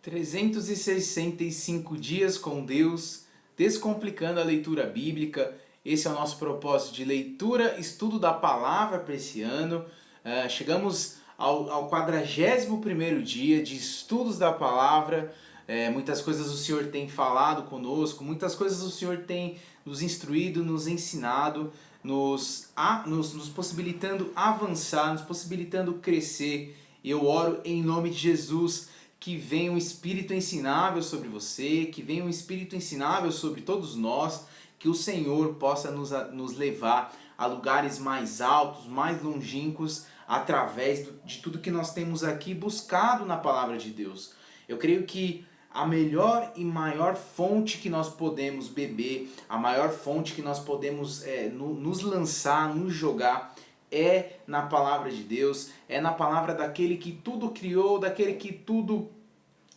365 dias com Deus, descomplicando a leitura bíblica. Esse é o nosso propósito de leitura, estudo da palavra para esse ano. Chegamos ao 41º dia de estudos da palavra. Muitas coisas o Senhor tem falado conosco, muitas coisas o Senhor tem nos instruído, nos ensinado, nos possibilitando avançar, nos possibilitando crescer. E eu oro em nome de Jesus que venha um Espírito ensinável sobre você, que venha um Espírito ensinável sobre todos nós, que o Senhor possa nos levar a lugares mais altos, mais longínquos, através de tudo que nós temos aqui buscado na Palavra de Deus. Eu creio que a melhor e maior fonte que nós podemos beber, a maior fonte que nós podemos nos lançar, nos jogar, é na palavra de Deus, é na palavra daquele que tudo criou, daquele que tudo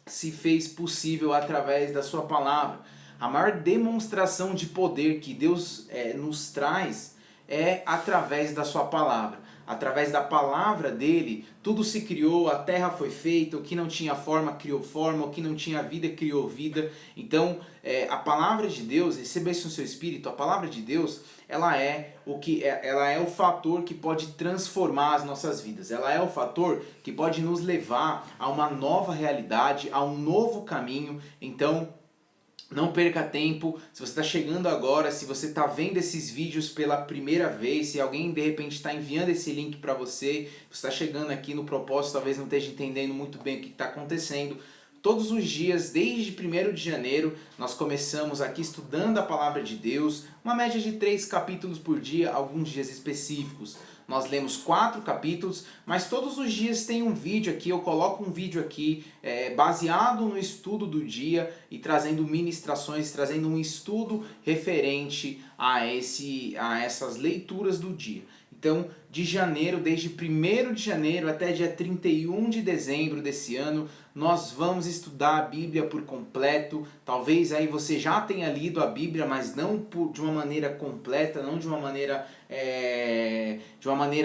se fez possível através da sua palavra. A maior demonstração de poder que Deus nos traz é através da sua palavra. Através da palavra dele, tudo se criou, a terra foi feita, o que não tinha forma criou forma, o que não tinha vida criou vida. Então, a palavra de Deus, receba isso no seu espírito, a palavra de Deus, ela é o fator que pode transformar as nossas vidas. Ela é o fator que pode nos levar a uma nova realidade, a um novo caminho. Então, não perca tempo. Se você está chegando agora, se você está vendo esses vídeos pela primeira vez, se alguém de repente está enviando esse link para você, você está chegando aqui no propósito, talvez não esteja entendendo muito bem o que está acontecendo. Todos os dias, desde 1º de janeiro, nós começamos aqui estudando a Palavra de Deus, uma média de 3 capítulos por dia, alguns dias específicos. Nós lemos 4 capítulos, mas todos os dias tem um vídeo aqui, eu coloco um vídeo aqui baseado no estudo do dia e trazendo ministrações, trazendo um estudo referente a essas leituras do dia. Então, de janeiro, desde 1º de janeiro até dia 31 de dezembro desse ano, nós vamos estudar a Bíblia por completo. Talvez aí você já tenha lido a Bíblia, mas não de uma maneira completa, não de uma maneira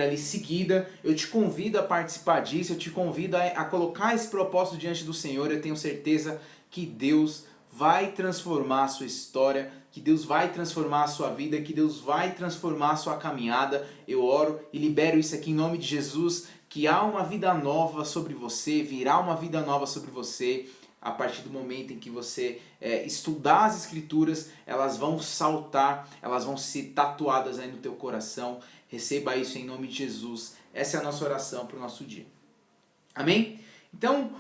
ali seguida. Eu te convido a participar disso, eu te convido a colocar esse propósito diante do Senhor. Eu tenho certeza que Deus vai transformar a sua história, que Deus vai transformar a sua vida, que Deus vai transformar a sua caminhada. Eu oro e libero isso aqui em nome de Jesus, que há uma vida nova sobre você, virá uma vida nova sobre você, a partir do momento em que você estudar as Escrituras, elas vão saltar, elas vão ser tatuadas aí no teu coração. Receba isso em nome de Jesus. Essa é a nossa oração para o nosso dia. Amém? Então,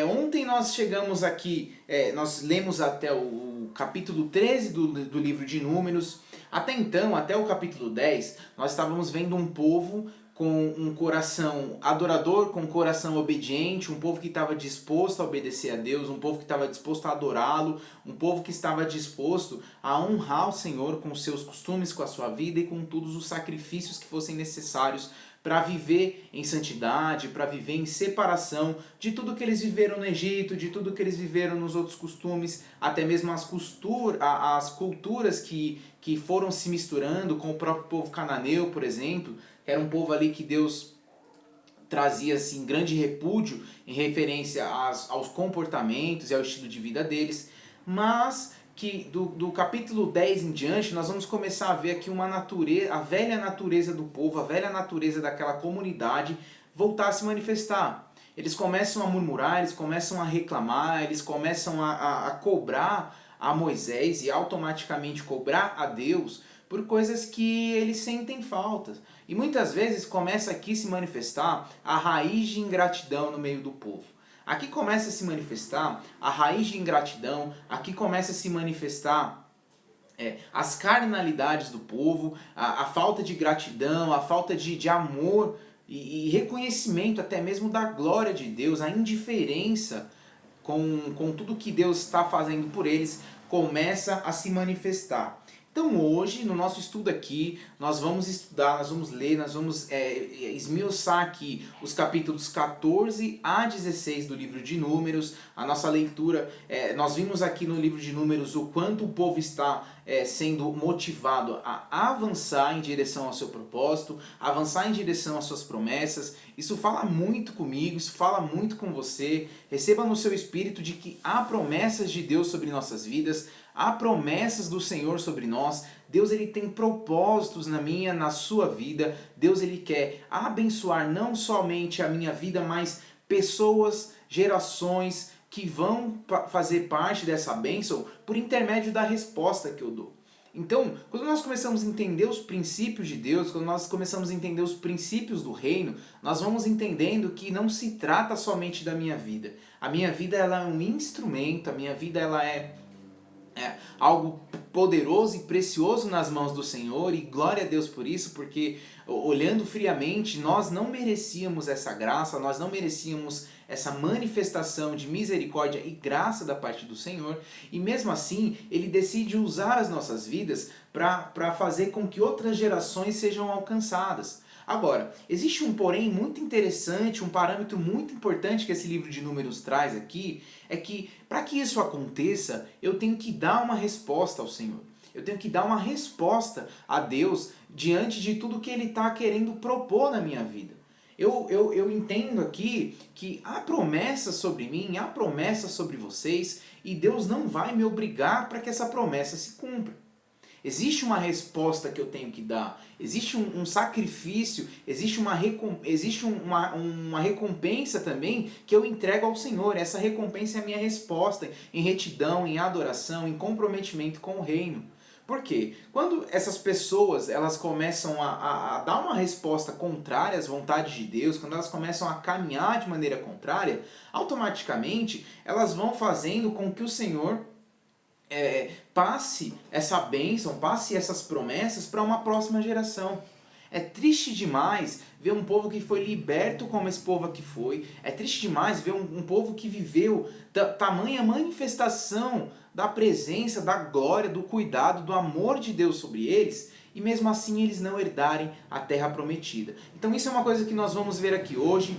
ontem nós chegamos aqui, nós lemos até o capítulo 13 do livro de Números. Até então, até o capítulo 10, nós estávamos vendo um povo com um coração adorador, com um coração obediente, um povo que estava disposto a obedecer a Deus, um povo que estava disposto a adorá-lo, um povo que estava disposto a honrar o Senhor com os seus costumes, com a sua vida e com todos os sacrifícios que fossem necessários para viver em santidade, para viver em separação de tudo que eles viveram no Egito, de tudo que eles viveram nos outros costumes, até mesmo as culturas que foram se misturando com o próprio povo cananeu, por exemplo. Era um povo ali que Deus trazia assim, grande repúdio em referência aos comportamentos e ao estilo de vida deles, mas que do capítulo 10 em diante nós vamos começar a ver aqui a velha natureza do povo, a velha natureza daquela comunidade voltar a se manifestar. Eles começam a murmurar, eles começam a reclamar, eles começam a cobrar a Moisés e automaticamente cobrar a Deus por coisas que eles sentem faltas. E muitas vezes começa aqui a se manifestar a raiz de ingratidão no meio do povo. Aqui começa a se manifestar a raiz de ingratidão, aqui começa a se manifestar as carnalidades do povo, a falta de gratidão, a falta de amor e reconhecimento até mesmo da glória de Deus, a indiferença com tudo que Deus está fazendo por eles, começa a se manifestar. Então hoje, no nosso estudo aqui, nós vamos estudar, nós vamos ler, nós vamos esmiuçar aqui os capítulos 14 a 16 do livro de Números. A nossa leitura, nós vimos aqui no livro de Números o quanto o povo está sendo motivado a avançar em direção ao seu propósito, avançar em direção às suas promessas. Isso fala muito comigo, isso fala muito com você. Receba no seu espírito de que há promessas de Deus sobre nossas vidas, há promessas do Senhor sobre nós. Deus ele tem propósitos na minha, na sua vida. Deus ele quer abençoar não somente a minha vida, mas pessoas, gerações que vão fazer parte dessa bênção por intermédio da resposta que eu dou. Então, quando nós começamos a entender os princípios de Deus, quando nós começamos a entender os princípios do reino, nós vamos entendendo que não se trata somente da minha vida. A minha vida ela é um instrumento, a minha vida ela é algo poderoso e precioso nas mãos do Senhor, e glória a Deus por isso, porque olhando friamente, nós não merecíamos essa graça, nós não merecíamos essa manifestação de misericórdia e graça da parte do Senhor, e mesmo assim Ele decide usar as nossas vidas para fazer com que outras gerações sejam alcançadas. Agora, existe um porém muito interessante, um parâmetro muito importante que esse livro de Números traz aqui, é que para que isso aconteça, eu tenho que dar uma resposta ao Senhor. Eu tenho que dar uma resposta a Deus diante de tudo que Ele está querendo propor na minha vida. Eu entendo aqui que há promessas sobre mim, há promessas sobre vocês, e Deus não vai me obrigar para que essa promessa se cumpra. Existe uma resposta que eu tenho que dar, existe um sacrifício, existe uma recompensa também que eu entrego ao Senhor. Essa recompensa é a minha resposta em retidão, em adoração, em comprometimento com o reino. Por quê? Quando essas pessoas elas começam a dar uma resposta contrária às vontades de Deus, quando elas começam a caminhar de maneira contrária, automaticamente elas vão fazendo com que o Senhor passe essa bênção, passe essas promessas para uma próxima geração. É triste demais ver um povo que foi liberto como esse povo aqui foi. É triste demais ver um povo que viveu tamanha manifestação da presença, da glória, do cuidado, do amor de Deus sobre eles, e mesmo assim eles não herdarem a terra prometida. Então isso é uma coisa que nós vamos ver aqui hoje.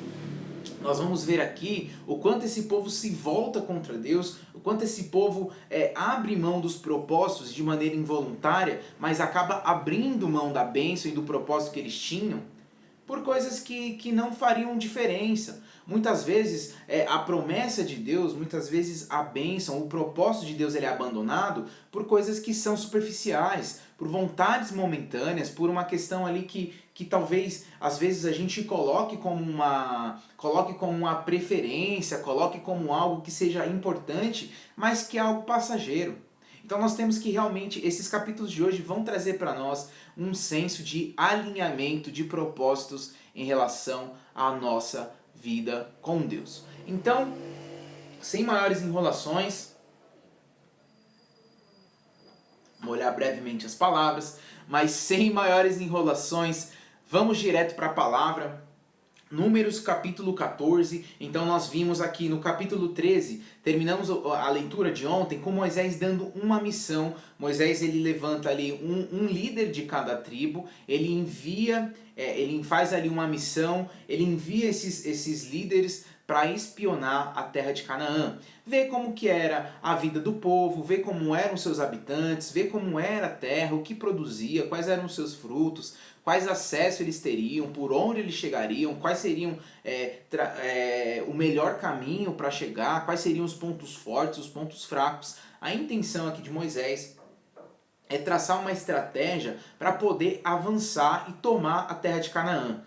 Nós vamos ver aqui o quanto esse povo se volta contra Deus, o quanto esse povo abre mão dos propósitos de maneira involuntária, mas acaba abrindo mão da bênção e do propósito que eles tinham por coisas que não fariam diferença. Muitas vezes a promessa de Deus, muitas vezes a bênção, o propósito de Deus ele é abandonado por coisas que são superficiais, por vontades momentâneas, por uma questão ali que talvez às vezes a gente coloque como uma preferência, coloque como algo que seja importante, mas que é algo passageiro. Então nós temos que realmente, esses capítulos de hoje vão trazer para nós um senso de alinhamento de propósitos em relação à nossa vida com Deus. Então, sem maiores enrolações, vou olhar brevemente as palavras, mas sem maiores enrolações, vamos direto para a palavra. Números capítulo 14, então nós vimos aqui no capítulo 13, terminamos a leitura de ontem com Moisés dando uma missão. Moisés ele levanta ali um líder de cada tribo, ele envia, ele faz ali uma missão, ele envia esses líderes para espionar a terra de Canaã, ver como que era a vida do povo, ver como eram seus habitantes, ver como era a terra, o que produzia, quais eram os seus frutos, quais acessos eles teriam, por onde eles chegariam, quais seriam o melhor caminho para chegar, quais seriam os pontos fortes, os pontos fracos. A intenção aqui de Moisés é traçar uma estratégia para poder avançar e tomar a terra de Canaã.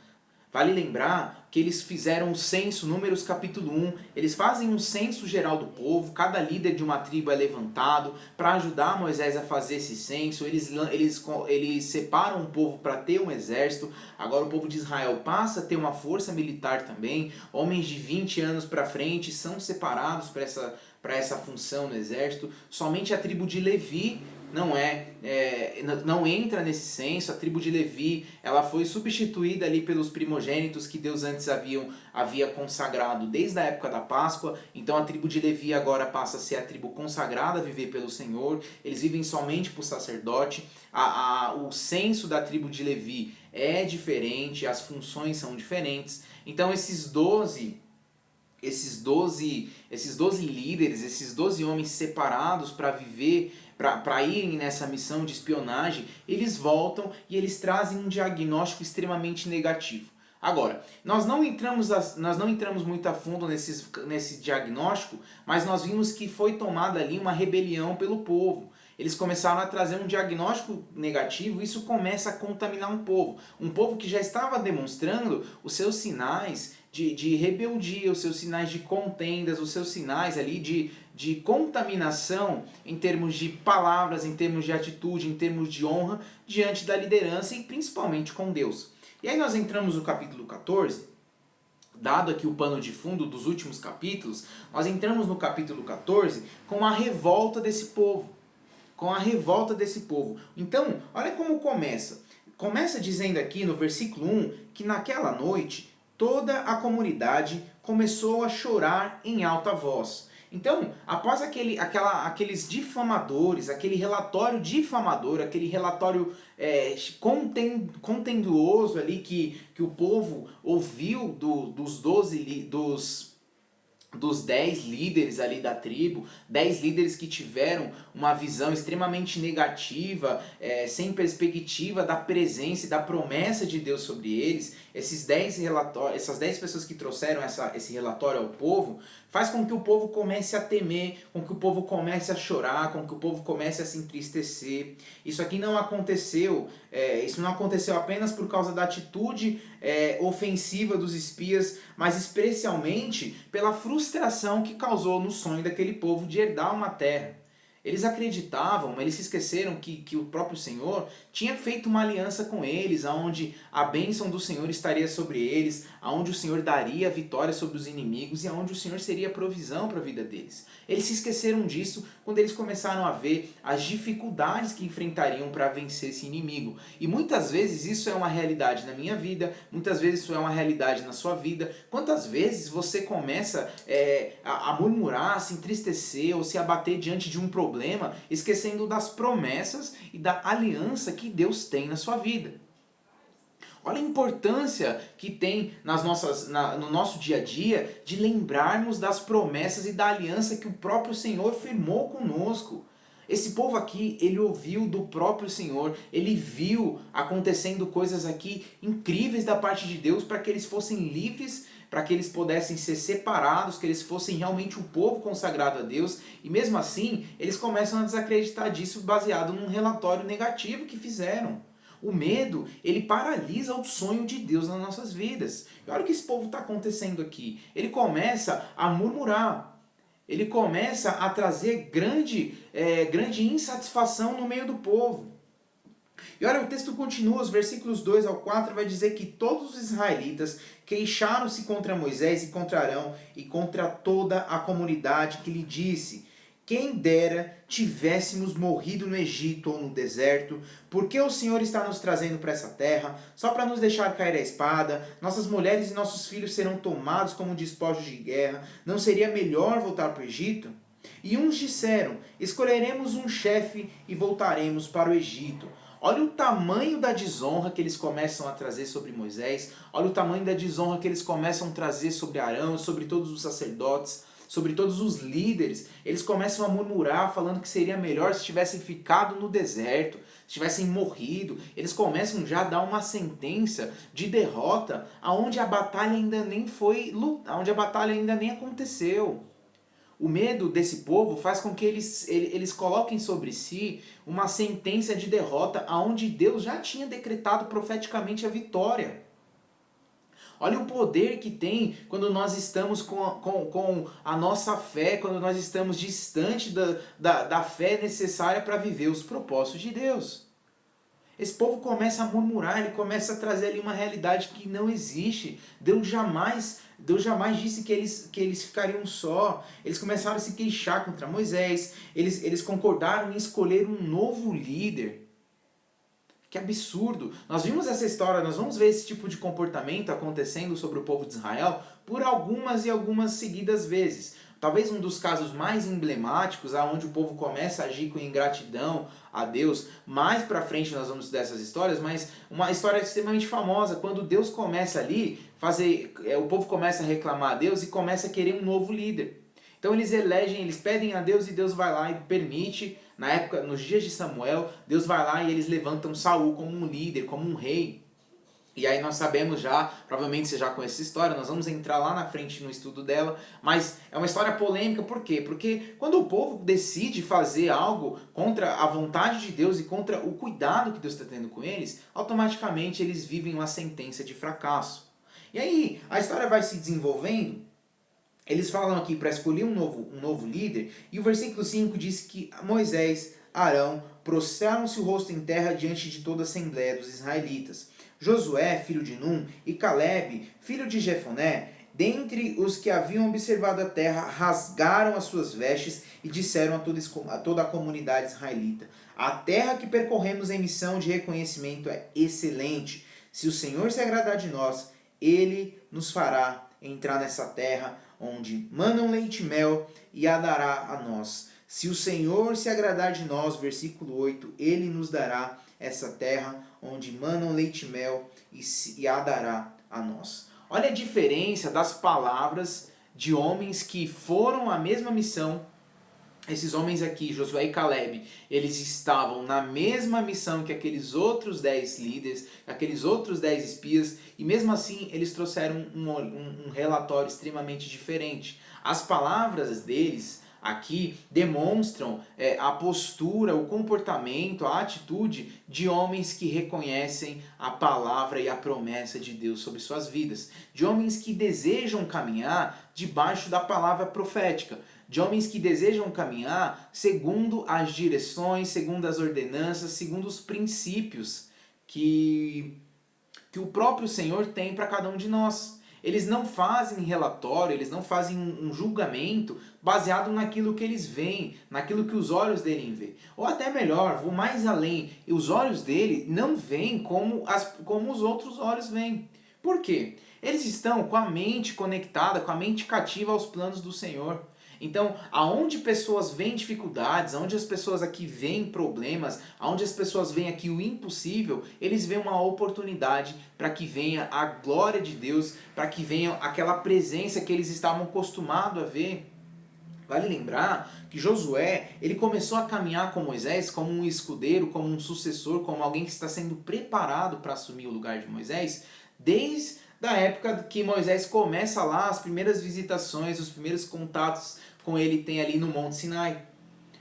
Vale lembrar que eles fizeram um censo, Números capítulo 1, eles fazem um censo geral do povo, cada líder de uma tribo é levantado para ajudar Moisés a fazer esse censo, eles separam o povo para ter um exército. Agora o povo de Israel passa a ter uma força militar também, homens de 20 anos para frente são separados para essa função no exército. Somente a tribo de Levi não entra nesse censo. A tribo de Levi, ela foi substituída ali pelos primogênitos que Deus antes havia consagrado desde a época da Páscoa. Então a tribo de Levi agora passa a ser a tribo consagrada a viver pelo Senhor. Eles vivem somente para o sacerdote. O censo da tribo de Levi é diferente, as funções são diferentes. Então esses 12 líderes, esses 12 homens separados para viver, para irem nessa missão de espionagem, eles voltam e eles trazem um diagnóstico extremamente negativo. Agora, nós não entramos muito a fundo nesse diagnóstico, mas nós vimos que foi tomada ali uma rebelião pelo povo. Eles começaram a trazer um diagnóstico negativo e isso começa a contaminar um povo que já estava demonstrando os seus sinais de rebeldia, os seus sinais de contendas, os seus sinais ali de contaminação em termos de palavras, em termos de atitude, em termos de honra diante da liderança e principalmente com Deus. E aí nós entramos no capítulo 14, dado aqui o pano de fundo dos últimos capítulos, nós entramos no capítulo 14 com a revolta desse povo. Então, olha como começa. Começa dizendo aqui no versículo 1 que naquela noite toda a comunidade começou a chorar em alta voz. Então, após aqueles difamadores, aquele relatório difamador, aquele relatório contenduoso ali que o povo ouviu dos 10 líderes ali da tribo, 10 líderes que tiveram uma visão extremamente negativa, sem perspectiva da presença e da promessa de Deus sobre eles, essas 10 pessoas que trouxeram esse relatório ao povo, faz com que o povo comece a temer, com que o povo comece a chorar, com que o povo comece a se entristecer. Isso aqui não aconteceu, isso não aconteceu apenas por causa da atitude ofensiva dos espias, mas especialmente pela frustração que causou no sonho daquele povo de herdar uma terra. Eles acreditavam, mas eles se esqueceram que o próprio Senhor tinha feito uma aliança com eles, onde a bênção do Senhor estaria sobre eles, onde o Senhor daria a vitória sobre os inimigos e onde o Senhor seria provisão para a vida deles. Eles se esqueceram disso quando eles começaram a ver as dificuldades que enfrentariam para vencer esse inimigo. E muitas vezes isso é uma realidade na minha vida, muitas vezes isso é uma realidade na sua vida. Quantas vezes você começa a murmurar, a se entristecer ou se abater diante de um problema, esquecendo das promessas e da aliança que Deus tem na sua vida? Olha a importância que tem no nosso dia a dia de lembrarmos das promessas e da aliança que o próprio Senhor firmou conosco. Esse povo aqui, ele ouviu do próprio Senhor, ele viu acontecendo coisas aqui incríveis da parte de Deus para que eles fossem livres, para que eles pudessem ser separados, que eles fossem realmente o povo consagrado a Deus, e mesmo assim, eles começam a desacreditar disso baseado num relatório negativo que fizeram. O medo, ele paralisa o sonho de Deus nas nossas vidas. E olha o que esse povo está acontecendo aqui. Ele começa a murmurar. Ele começa a trazer grande insatisfação no meio do povo. E olha, o texto continua, os versículos 2 ao 4 vai dizer que todos os israelitas queixaram-se contra Moisés e contra Arão e contra toda a comunidade que lhe disse: quem dera tivéssemos morrido no Egito ou no deserto, porque o Senhor está nos trazendo para essa terra, só para nos deixar cair a espada, nossas mulheres e nossos filhos serão tomados como despojos de guerra, não seria melhor voltar para o Egito? E uns disseram: escolheremos um chefe e voltaremos para o Egito. Olha o tamanho da desonra que eles começam a trazer sobre Moisés, olha o tamanho da desonra que eles começam a trazer sobre Arão, sobre todos os sacerdotes, sobre todos os líderes. Eles começam a murmurar, falando que seria melhor se tivessem ficado no deserto, se tivessem morrido. Eles começam já a dar uma sentença de derrota, onde a batalha ainda nem aconteceu. O medo desse povo faz com que eles coloquem sobre si uma sentença de derrota, onde Deus já tinha decretado profeticamente a vitória. Olha o poder que tem quando nós estamos com a nossa fé, quando nós estamos distante da fé necessária para viver os propósitos de Deus. Esse povo começa a murmurar, ele começa a trazer ali uma realidade que não existe. Deus jamais disse que eles ficariam só. Eles começaram a se queixar contra Moisés. Eles concordaram em escolher um novo líder. Que absurdo! Nós vimos essa história, nós vamos ver esse tipo de comportamento acontecendo sobre o povo de Israel por algumas e algumas seguidas vezes. Talvez um dos casos mais emblemáticos, aonde o povo começa a agir com ingratidão a Deus. Mais pra frente nós vamos estudar essas histórias, mas uma história extremamente famosa, quando Deus começa ali, o povo começa a reclamar a Deus e começa a querer um novo líder. Então eles pedem a Deus e Deus vai lá e permite, na época, nos dias de Samuel, Deus vai lá e eles levantam Saul como um líder, como um rei. E aí nós sabemos já, provavelmente você já conhece essa história, nós vamos entrar lá na frente no estudo dela, mas é uma história polêmica, por quê? Porque quando o povo decide fazer algo contra a vontade de Deus e contra o cuidado que Deus está tendo com eles, automaticamente eles vivem uma sentença de fracasso. E aí a história vai se desenvolvendo. Eles falam aqui para escolher um novo líder, e o versículo 5 diz que Moisés, Arão, prostram-se o rosto em terra diante de toda a assembleia dos israelitas. Josué, filho de Num, e Caleb, filho de Jefoné, dentre os que haviam observado a terra, rasgaram as suas vestes e disseram a toda a comunidade israelita: a terra que percorremos em missão de reconhecimento é excelente. Se o Senhor se agradar de nós, ele nos fará entrar nessa terra onde manam leite e mel, e a dará a nós. Se o Senhor se agradar de nós, versículo 8, ele nos dará essa terra onde manam leite e mel, e a dará a nós. Olha a diferença das palavras de homens que foram à mesma missão. Esses homens aqui, Josué e Caleb, eles estavam na mesma missão que aqueles outros 10 líderes, aqueles outros 10 espias, e mesmo assim eles trouxeram um relatório extremamente diferente. As palavras deles aqui demonstram a postura, o comportamento, a atitude de homens que reconhecem a palavra e a promessa de Deus sobre suas vidas, de homens que desejam caminhar debaixo da palavra profética, de homens que desejam caminhar segundo as direções, segundo as ordenanças, segundo os princípios que o próprio Senhor tem para cada um de nós. Eles não fazem relatório, eles não fazem um julgamento baseado naquilo que eles veem, naquilo que os olhos dele veem. Ou até melhor, vou mais além, os olhos dele não veem como os outros olhos veem. Por quê? Eles estão com a mente conectada, com a mente cativa aos planos do Senhor. Então, aonde pessoas veem dificuldades, aonde as pessoas aqui veem problemas, aonde as pessoas veem aqui o impossível, eles veem uma oportunidade para que venha a glória de Deus, para que venha aquela presença que eles estavam acostumados a ver. Vale lembrar que Josué, ele começou a caminhar com Moisés como um escudeiro, como um sucessor, como alguém que está sendo preparado para assumir o lugar de Moisés, desde a época que Moisés começa lá as primeiras visitações, os primeiros contatos com ele tem ali no Monte Sinai.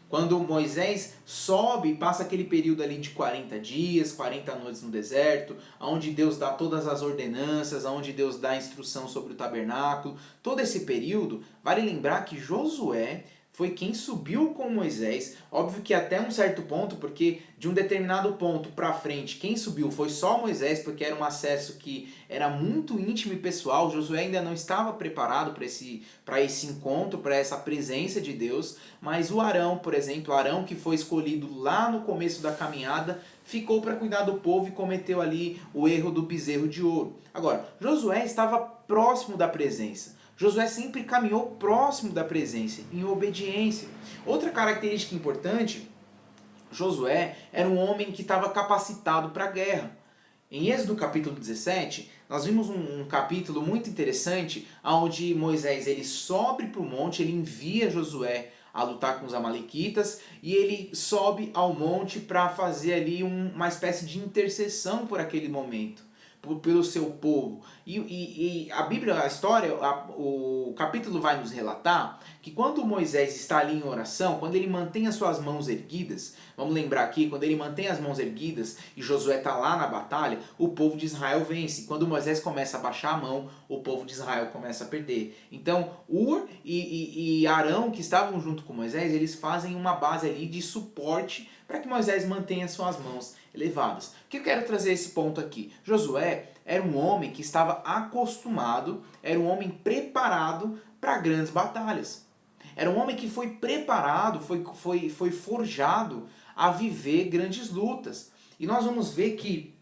Quando Moisés sobe, passa aquele período ali de 40 dias, 40 noites no deserto, onde Deus dá todas as ordenanças, onde Deus dá a instrução sobre o tabernáculo. Todo esse período, vale lembrar que Josué foi quem subiu com Moisés, óbvio que até um certo ponto, porque de um determinado ponto para frente, quem subiu foi só Moisés, porque era um acesso que era muito íntimo e pessoal. Josué ainda não estava preparado para esse encontro, para essa presença de Deus, mas o Arão, por exemplo, Arão que foi escolhido lá no começo da caminhada, ficou para cuidar do povo e cometeu ali o erro do bezerro de ouro. Agora, Josué estava próximo da presença. Josué sempre caminhou próximo da presença, em obediência. Outra característica importante, Josué era um homem que estava capacitado para a guerra. Em Êxodo capítulo 17, nós vimos um capítulo muito interessante, onde Moisés ele sobe para o monte, ele envia Josué a lutar com os amalequitas, e ele sobe ao monte para fazer ali uma espécie de intercessão por aquele momento, pelo seu povo. E a Bíblia, a história, o capítulo vai nos relatar que quando Moisés está ali em oração, quando ele mantém as suas mãos erguidas, vamos lembrar aqui, quando ele mantém as mãos erguidas e Josué está lá na batalha, o povo de Israel vence. Quando Moisés começa a baixar a mão, o povo de Israel começa a perder. Então, Ur e Arão, que estavam junto com Moisés, eles fazem uma base ali de suporte para que Moisés mantenha suas mãos elevadas. O que eu quero trazer esse ponto aqui? Josué era um homem que estava acostumado, era um homem preparado para grandes batalhas. Era um homem que foi preparado, foi forjado a viver grandes lutas. E nós vamos ver que,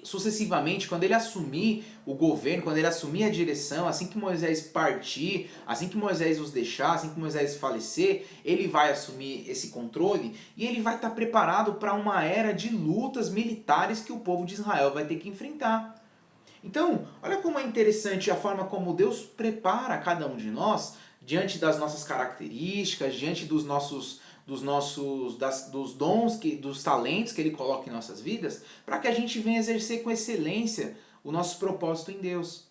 sucessivamente, quando ele assumir o governo, quando ele assumir a direção, assim que Moisés partir, assim que Moisés os deixar, assim que Moisés falecer, ele vai assumir esse controle e ele vai estar preparado para uma era de lutas militares que o povo de Israel vai ter que enfrentar. Então, olha como é interessante a forma como Deus prepara cada um de nós diante das nossas características, diante dos dons, dos talentos que Ele coloca em nossas vidas, para que a gente venha exercer com excelência o nosso propósito em Deus.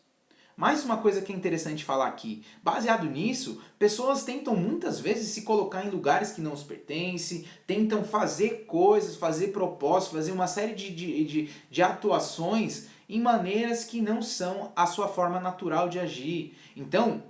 Mais uma coisa que é interessante falar aqui, baseado nisso, pessoas tentam muitas vezes se colocar em lugares que não os pertencem, tentam fazer coisas, fazer propósitos, fazer uma série de atuações em maneiras que não são a sua forma natural de agir. Então,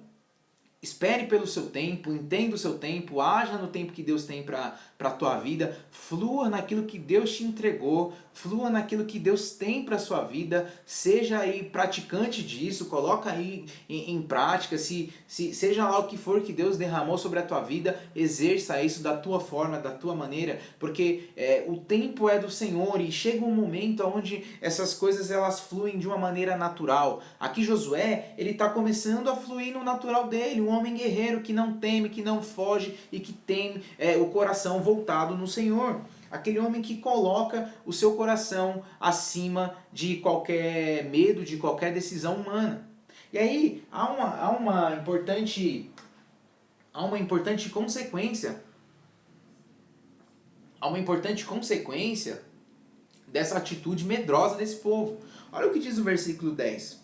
espere pelo seu tempo, entenda o seu tempo, haja no tempo que Deus tem para a tua vida, flua naquilo que Deus te entregou, flua naquilo que Deus tem para a sua vida, seja aí praticante disso, coloca aí em prática, seja lá o que for que Deus derramou sobre a tua vida, exerça isso da tua forma, da tua maneira, porque o tempo é do Senhor e chega um momento onde essas coisas elas fluem de uma maneira natural. Aqui Josué, ele está começando a fluir no natural dele, um homem guerreiro que não teme, que não foge e que tem o coração voltado no Senhor. Aquele homem que coloca o seu coração acima de qualquer medo, de qualquer decisão humana. E aí há uma importante consequência. Há uma importante consequência dessa atitude medrosa desse povo. Olha o que diz o versículo 10.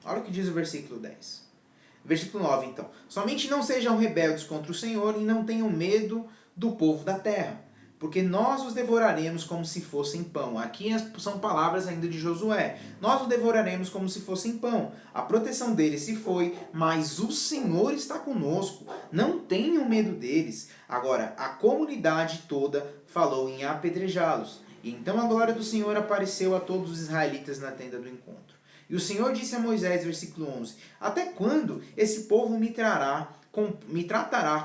Olha o que diz o versículo 10. Versículo 9, então. Somente não sejam rebeldes contra o Senhor e não tenham medo do povo da terra, porque nós os devoraremos como se fossem pão. Aqui são palavras ainda de Josué. Nós os devoraremos como se fossem pão. A proteção deles se foi, mas o Senhor está conosco. Não tenham medo deles. Agora, a comunidade toda falou em apedrejá-los. E então a glória do Senhor apareceu a todos os israelitas na tenda do encontro. E o Senhor disse a Moisés, versículo 11, até quando esse povo me tratará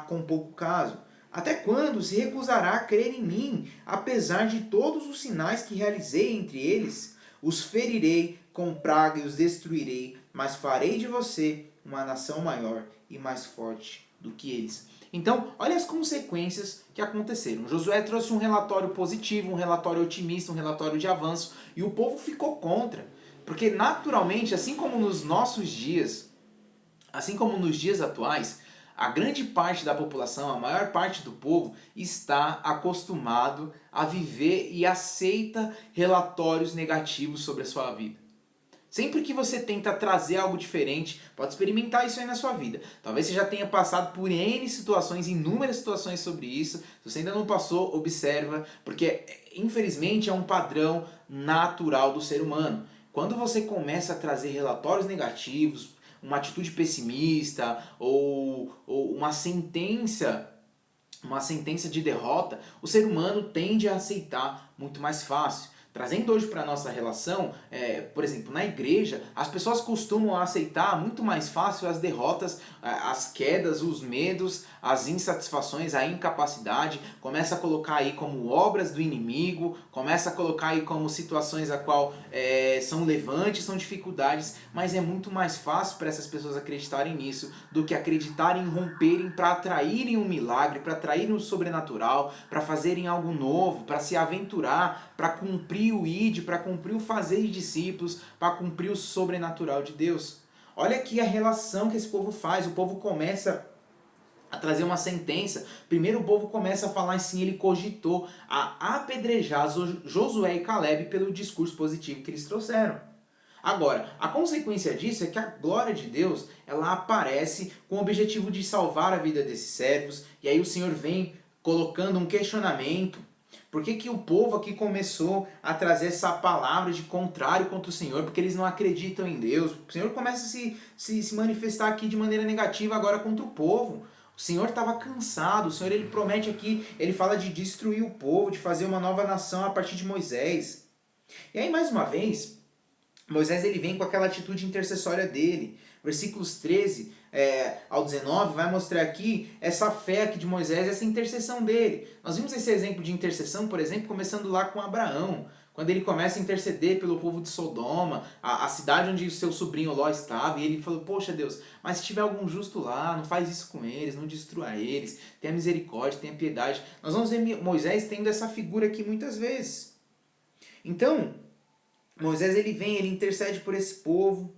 com pouco caso? Até quando se recusará a crer em mim, apesar de todos os sinais que realizei entre eles? Os ferirei com praga e os destruirei, mas farei de você uma nação maior e mais forte do que eles. Então, olha as consequências que aconteceram. Josué trouxe um relatório positivo, um relatório otimista, um relatório de avanço, e o povo ficou contra. Porque naturalmente, assim como nos nossos dias, assim como nos dias atuais, a grande parte da população, a maior parte do povo, está acostumado a viver e aceita relatórios negativos sobre a sua vida. Sempre que você tenta trazer algo diferente, pode experimentar isso aí na sua vida. Talvez você já tenha passado por N situações, inúmeras situações sobre isso. Se você ainda não passou, observa, porque infelizmente é um padrão natural do ser humano. Quando você começa a trazer relatórios negativos, uma atitude pessimista ou uma sentença de derrota, o ser humano tende a aceitar muito mais fácil. Trazendo hoje para a nossa relação, por exemplo, na igreja, as pessoas costumam aceitar muito mais fácil as derrotas, as quedas, os medos, as insatisfações, a incapacidade, começa a colocar aí como obras do inimigo, começa a colocar aí como situações a qual são levantes, são dificuldades, mas é muito mais fácil para essas pessoas acreditarem nisso do que acreditarem em romperem para atraírem um milagre, para atraírem o sobrenatural, para fazerem algo novo, para se aventurar, para cumprir o id, para cumprir o fazer de discípulos, para cumprir o sobrenatural de Deus. Olha aqui a relação que esse povo faz. O povo começa a trazer uma sentença. Primeiro o povo começa a falar assim, ele cogitou a apedrejar Josué e Caleb pelo discurso positivo que eles trouxeram. Agora, a consequência disso é que a glória de Deus, ela aparece com o objetivo de salvar a vida desses servos, e aí o Senhor vem colocando um questionamento. Por que, que o povo aqui começou a trazer essa palavra de contrário contra o Senhor? Porque eles não acreditam em Deus. O Senhor começa a se manifestar aqui de maneira negativa agora contra o povo. O Senhor estava cansado, o Senhor ele promete aqui, ele fala de destruir o povo, de fazer uma nova nação a partir de Moisés. E aí, mais uma vez, Moisés ele vem com aquela atitude intercessória dele. Versículos 13 ao 19 vai mostrar aqui essa fé aqui de Moisés, essa intercessão dele. Nós vimos esse exemplo de intercessão, por exemplo, começando lá com Abraão. Quando ele começa a interceder pelo povo de Sodoma, a cidade onde o seu sobrinho Ló estava, e ele falou, poxa Deus, mas se tiver algum justo lá, não faz isso com eles, não destrua eles, tenha misericórdia, tenha piedade. Nós vamos ver Moisés tendo essa figura aqui muitas vezes. Então, Moisés ele vem, ele intercede por esse povo.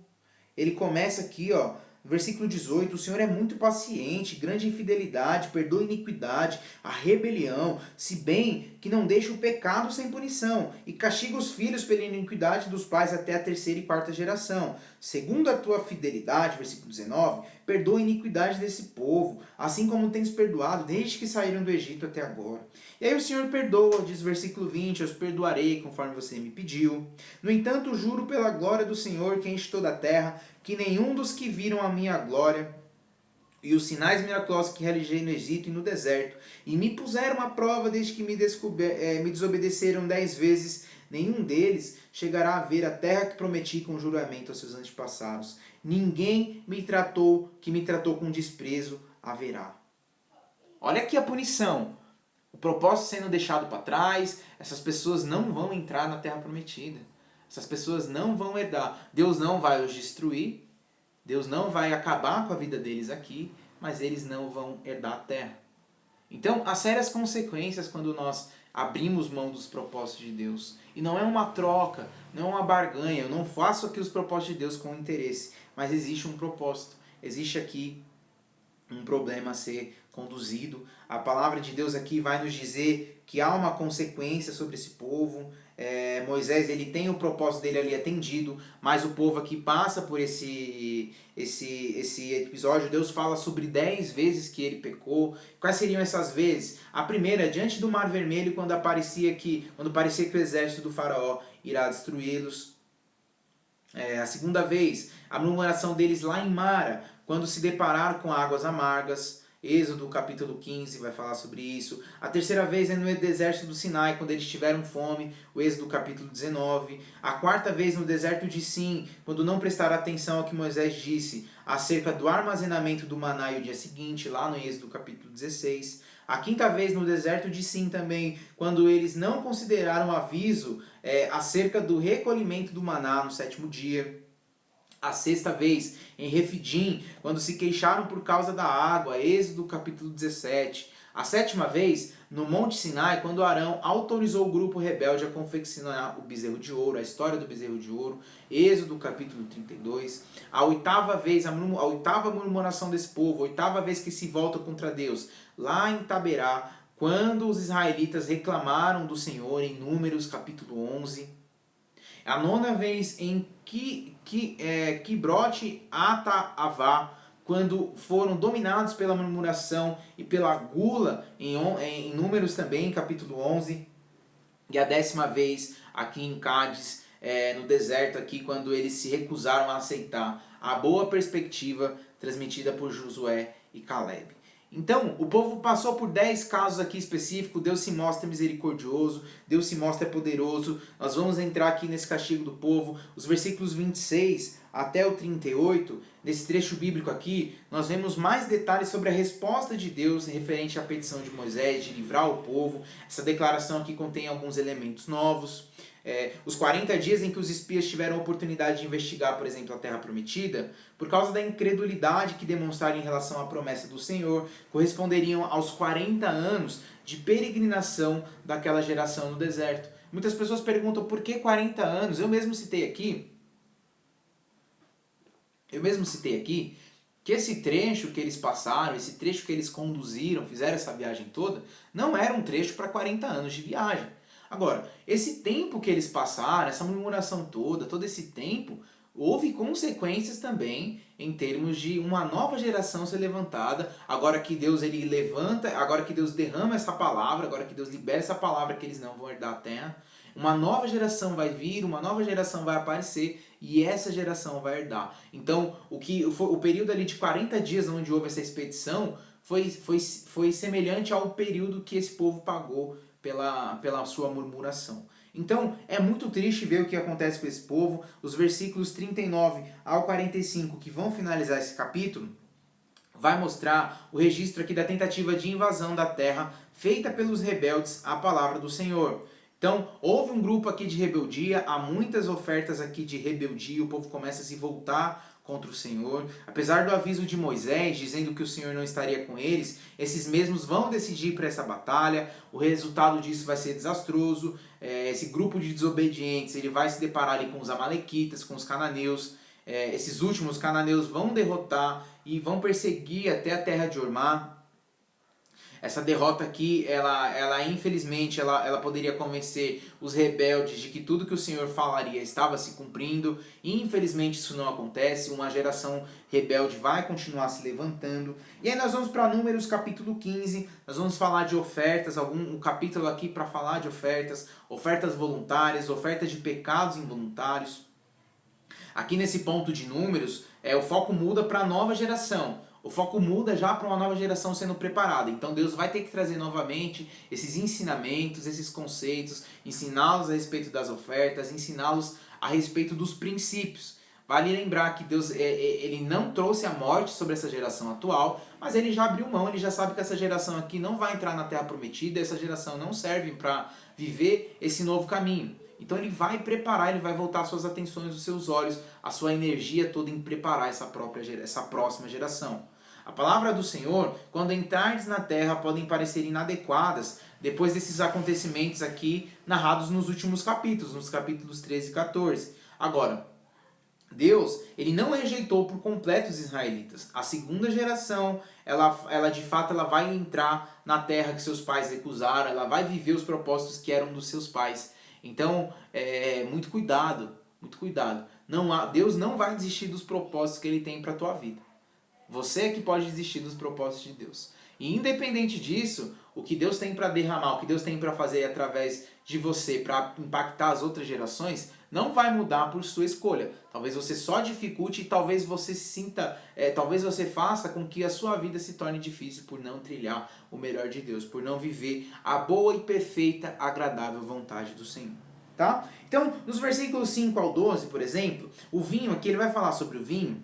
Ele começa aqui, ó, no versículo 18, o Senhor é muito paciente, grande em fidelidade, perdoa a iniquidade, a rebelião, se bem que não deixa o pecado sem punição, e castiga os filhos pela iniquidade dos pais até a terceira e quarta geração. Segundo a tua fidelidade, versículo 19, perdoa a iniquidade desse povo, assim como tens perdoado desde que saíram do Egito até agora. E aí o Senhor perdoa, diz versículo 20, eu os perdoarei conforme você me pediu. No entanto, juro pela glória do Senhor que enche toda a terra, que nenhum dos que viram a minha glória e os sinais miraculosos que realizei no Egito e no deserto, e me puseram à prova desde que me desobedeceram 10 vezes, nenhum deles chegará a ver a terra que prometi com juramento aos seus antepassados. Ninguém que me tratou com desprezo haverá. Olha aqui a punição. O propósito sendo deixado para trás, essas pessoas não vão entrar na terra prometida. Essas pessoas não vão herdar. Deus não vai os destruir, Deus não vai acabar com a vida deles aqui, mas eles não vão herdar a terra. Então, há sérias consequências quando nós abrimos mão dos propósitos de Deus. E não é uma troca, não é uma barganha. Eu não faço aqui os propósitos de Deus com interesse, mas existe um propósito. Existe aqui um problema a ser conduzido. A palavra de Deus aqui vai nos dizer que há uma consequência sobre esse povo. Moisés ele tem o propósito dele ali atendido, mas o povo aqui passa por esse episódio. Deus fala sobre 10 vezes que ele pecou. Quais seriam essas vezes? A primeira, diante do Mar Vermelho, quando parecia que o exército do faraó irá destruí-los. A segunda vez, a murmuração deles lá em Mara, quando se depararam com águas amargas. Êxodo capítulo 15 vai falar sobre isso. A terceira vez é no deserto do Sinai, quando eles tiveram fome, o Êxodo capítulo 19. A quarta vez no deserto de Sim, quando não prestaram atenção ao que Moisés disse acerca do armazenamento do maná e o dia seguinte, lá no Êxodo capítulo 16. A quinta vez no deserto de Sim também, quando eles não consideraram o aviso acerca do recolhimento do maná no sétimo dia. A sexta vez em Refidim, quando se queixaram por causa da água, Êxodo capítulo 17. A sétima vez, no Monte Sinai, quando Arão autorizou o grupo rebelde a confeccionar o bezerro de ouro, a história do bezerro de ouro, Êxodo capítulo 32. A oitava vez, a oitava murmuração desse povo, a oitava vez que se volta contra Deus, lá em Taberá, quando os israelitas reclamaram do Senhor, em Números capítulo 11. A nona vez em Kibrote Ata-Avá, quando foram dominados pela murmuração e pela gula, em Números também, capítulo 11. E a 10ª vez aqui em Cádiz, no deserto, aqui, quando eles se recusaram a aceitar a boa perspectiva transmitida por Josué e Caleb. Então, o povo passou por 10 casos aqui específicos, Deus se mostra misericordioso, Deus se mostra poderoso. Nós vamos entrar aqui nesse castigo do povo, os versículos 26 até o 38, nesse trecho bíblico aqui, nós vemos mais detalhes sobre a resposta de Deus referente à petição de Moisés de livrar o povo. Essa declaração aqui contém alguns elementos novos. Os 40 dias em que os espias tiveram a oportunidade de investigar, por exemplo, a Terra Prometida, por causa da incredulidade que demonstraram em relação à promessa do Senhor, corresponderiam aos 40 anos de peregrinação daquela geração no deserto. Muitas pessoas perguntam por que 40 anos? Eu mesmo citei aqui que esse trecho que eles passaram, esse trecho que eles conduziram, fizeram essa viagem toda, não era um trecho para 40 anos de viagem. Agora, esse tempo que eles passaram, essa murmuração toda, todo esse tempo, houve consequências também em termos de uma nova geração ser levantada, agora que Deus ele levanta, agora que Deus derrama essa palavra, agora que Deus libera essa palavra que eles não vão herdar a terra, uma nova geração vai vir, uma nova geração vai aparecer e essa geração vai herdar. Então, o período ali de 40 dias onde houve essa expedição foi semelhante ao período que esse povo pagou pela sua murmuração. Então, é muito triste ver o que acontece com esse povo. Os versículos 39 ao 45, que vão finalizar esse capítulo, vai mostrar o registro aqui da tentativa de invasão da terra feita pelos rebeldes à palavra do Senhor. Então, houve um grupo aqui de rebeldia, há muitas ofertas aqui de rebeldia, o povo começa a se voltar contra o Senhor. Apesar do aviso de Moisés, dizendo que o Senhor não estaria com eles, esses mesmos vão decidir para essa batalha, o resultado disso vai ser desastroso. Esse grupo de desobedientes ele vai se deparar ali com os amalequitas, com os cananeus. Esses últimos cananeus vão derrotar e vão perseguir até a terra de Ormá. Essa derrota aqui, ela infelizmente, ela poderia convencer os rebeldes de que tudo que o Senhor falaria estava se cumprindo. E infelizmente isso não acontece, uma geração rebelde vai continuar se levantando. E aí nós vamos para Números capítulo 15, nós vamos falar de ofertas, um capítulo aqui para falar de ofertas, ofertas voluntárias, ofertas de pecados involuntários. Aqui nesse ponto de Números, o foco muda para a nova geração. O foco muda já para uma nova geração sendo preparada. Então Deus vai ter que trazer novamente esses ensinamentos, esses conceitos, ensiná-los a respeito das ofertas, ensiná-los a respeito dos princípios. Vale lembrar que Deus ele não trouxe a morte sobre essa geração atual, mas ele já abriu mão, ele já sabe que essa geração aqui não vai entrar na Terra Prometida, essa geração não serve para viver esse novo caminho. Então ele vai preparar, ele vai voltar suas atenções, os seus olhos, a sua energia toda em preparar essa próxima geração. A palavra do Senhor, quando entrares na terra, podem parecer inadequadas depois desses acontecimentos aqui narrados nos últimos capítulos, nos capítulos 13 e 14. Agora, Deus, ele não rejeitou por completo os israelitas. A segunda geração, ela de fato ela vai entrar na terra que seus pais recusaram, ela vai viver os propósitos que eram dos seus pais. Então, muito cuidado, muito cuidado. Deus não vai desistir dos propósitos que ele tem para a tua vida. Você é que pode desistir dos propósitos de Deus. E independente disso, o que Deus tem para derramar, o que Deus tem para fazer através de você, para impactar as outras gerações, não vai mudar por sua escolha. Talvez você só dificulte e talvez você talvez você faça com que a sua vida se torne difícil por não trilhar o melhor de Deus, por não viver a boa e perfeita, agradável vontade do Senhor. Tá? Então, nos versículos 5 ao 12, por exemplo, o vinho aqui, ele vai falar sobre o vinho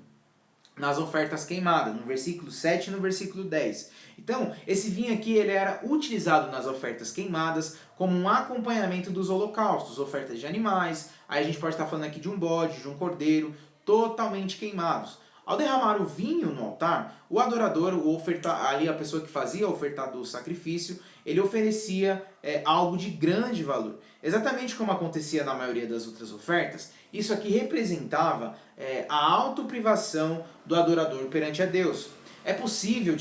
nas ofertas queimadas, no versículo 7 e no versículo 10. Então, esse vinho aqui ele era utilizado nas ofertas queimadas como um acompanhamento dos holocaustos, ofertas de animais, aí a gente pode estar falando aqui de um bode, de um cordeiro, totalmente queimados. Ao derramar o vinho no altar, o adorador, ali a pessoa que fazia o ofertar do sacrifício, ele oferecia algo de grande valor. Exatamente como acontecia na maioria das outras ofertas, isso aqui representava a autoprivação do adorador perante a Deus. É possível